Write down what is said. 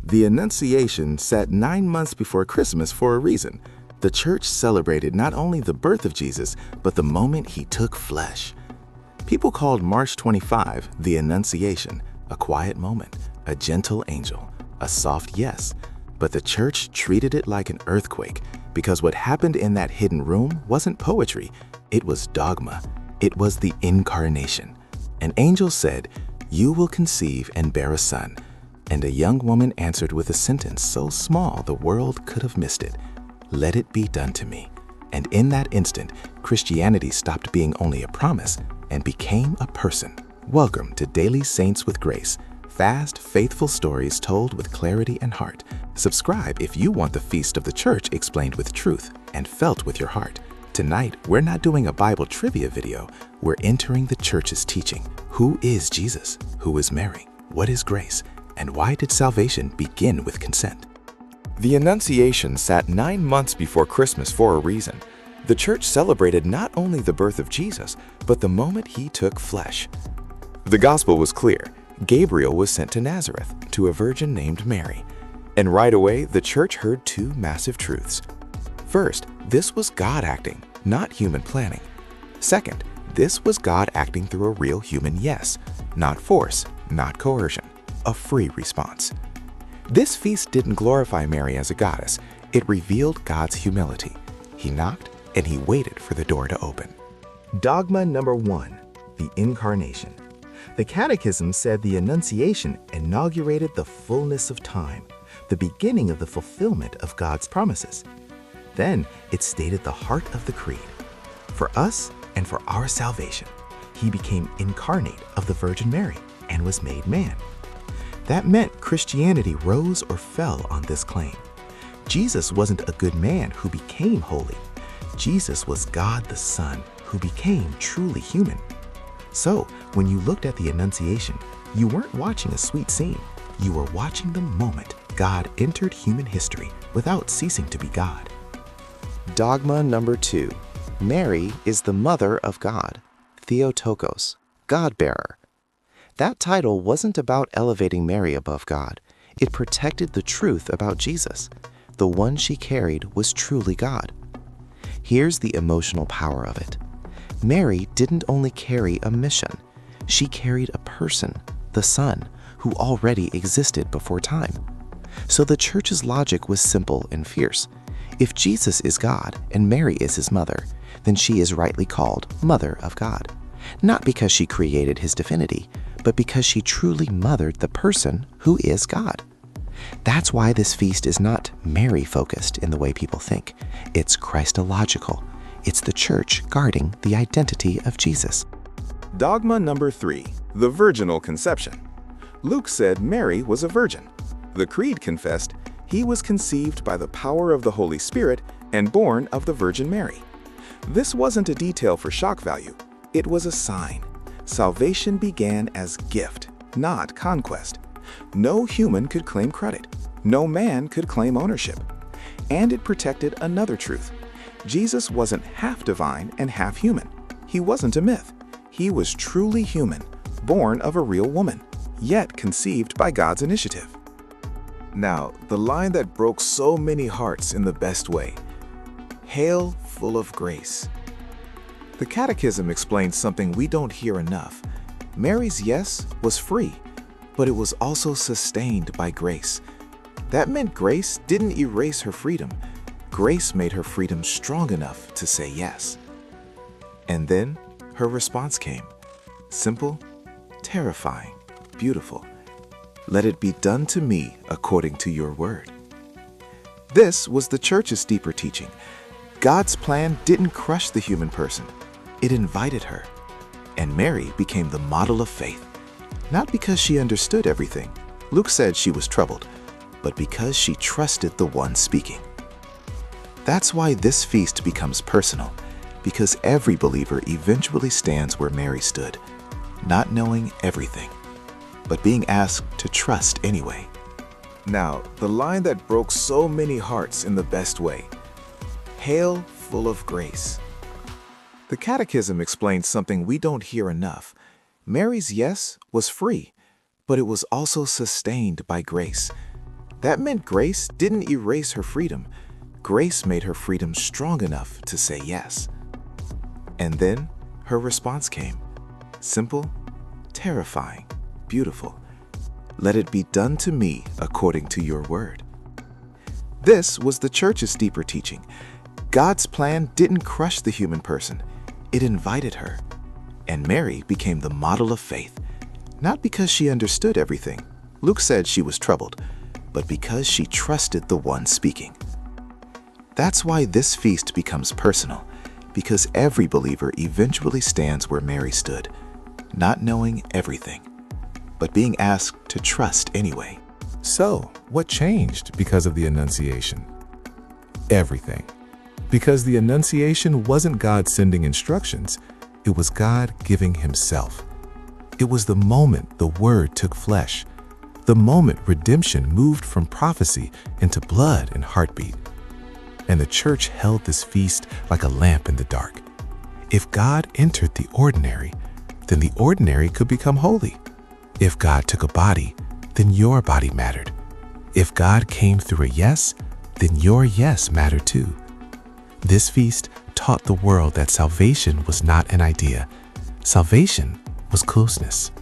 The Annunciation sat 9 months before Christmas for a reason. The church celebrated not only the birth of Jesus, but the moment he took flesh. People called March 25 the Annunciation, a quiet moment, a gentle angel, a soft yes. But the church treated it like an earthquake, because what happened in that hidden room wasn't poetry, it was dogma. It was the Incarnation. An angel said, "You will conceive and bear a son." And a young woman answered with a sentence so small the world could have missed it. "Let it be done to me." And in that instant, Christianity stopped being only a promise and became a person. Welcome to Daily Saints with Grace. Fast, faithful stories told with clarity and heart. Subscribe if you want the feast of the church explained with truth and felt with your heart. Tonight, we're not doing a Bible trivia video. We're entering the church's teaching. Who is Jesus? Who is Mary? What is grace? And why did salvation begin with consent? The Annunciation sat 9 months before Christmas for a reason. The church celebrated not only the birth of Jesus, but the moment he took flesh. The gospel was clear. Gabriel was sent to Nazareth, to a virgin named Mary. And right away, the church heard two massive truths. First, this was God acting, not human planning. Second, this was God acting through a real human yes, not force, not coercion, a free response. This feast didn't glorify Mary as a goddess. It revealed God's humility. He knocked and he waited for the door to open. Dogma number 1, the Incarnation. The Catechism said the Annunciation inaugurated the fullness of time, the beginning of the fulfillment of God's promises. Then it stated the heart of the creed. For us and for our salvation, he became incarnate of the Virgin Mary and was made man. That meant Christianity rose or fell on this claim. Jesus wasn't a good man who became holy. Jesus was God the Son who became truly human. So, when you looked at the Annunciation, you weren't watching a sweet scene. You were watching the moment God entered human history without ceasing to be God. Dogma number 2. Mary is the Mother of God, Theotokos, God-bearer. That title wasn't about elevating Mary above God. It protected the truth about Jesus. The one she carried was truly God. Here's the emotional power of it. Mary didn't only carry a mission. She carried a person, the Son, who already existed before time. So the church's logic was simple and fierce. If Jesus is God and Mary is his mother, then she is rightly called Mother of God. Not because she created his divinity, but because she truly mothered the person who is God. That's why this feast is not Mary-focused in the way people think. It's Christological. It's the church guarding the identity of Jesus. Dogma number 3, the virginal conception. Luke said Mary was a virgin. The Creed confessed he was conceived by the power of the Holy Spirit and born of the Virgin Mary. This wasn't a detail for shock value. It was a sign. Salvation began as gift, not conquest. No human could claim credit. No man could claim ownership. And it protected another truth. Jesus wasn't half divine and half human. He wasn't a myth. He was truly human, born of a real woman, yet conceived by God's initiative. Now, the line that broke so many hearts in the best way. Hail, full of grace. The Catechism explains something we don't hear enough. Mary's yes was free, but it was also sustained by grace. That meant grace didn't erase her freedom. Grace made her freedom strong enough to say yes. And then her response came. Simple, terrifying, beautiful. Let it be done to me according to your word. This was the church's deeper teaching. God's plan didn't crush the human person. It invited her. And Mary became the model of faith. Not because she understood everything. Luke said she was troubled, but because she trusted the one speaking. That's why this feast becomes personal, because every believer eventually stands where Mary stood, not knowing everything, but being asked to trust anyway. Now, the line that broke so many hearts in the best way. Hail, full of grace. The Catechism explains something we don't hear enough. Mary's yes was free, but it was also sustained by grace. That meant grace didn't erase her freedom. Grace made her freedom strong enough to say yes. And then her response came. Simple, terrifying, beautiful. Let it be done to me according to your word. This was the Church's deeper teaching. God's plan didn't crush the human person. It invited her. And Mary became the model of faith, not because she understood everything. Luke said she was troubled, but because she trusted the one speaking. That's why this feast becomes personal, because every believer eventually stands where Mary stood, not knowing everything, but being asked to trust anyway. So, what changed because of the Annunciation? Everything. Because the Annunciation wasn't God sending instructions, it was God giving Himself. It was the moment the Word took flesh, the moment redemption moved from prophecy into blood and heartbeat. And the Church held this feast like a lamp in the dark. If God entered the ordinary, then the ordinary could become holy. If God took a body, then your body mattered. If God came through a yes, then your yes mattered too. This feast taught the world that salvation was not an idea. Salvation was closeness.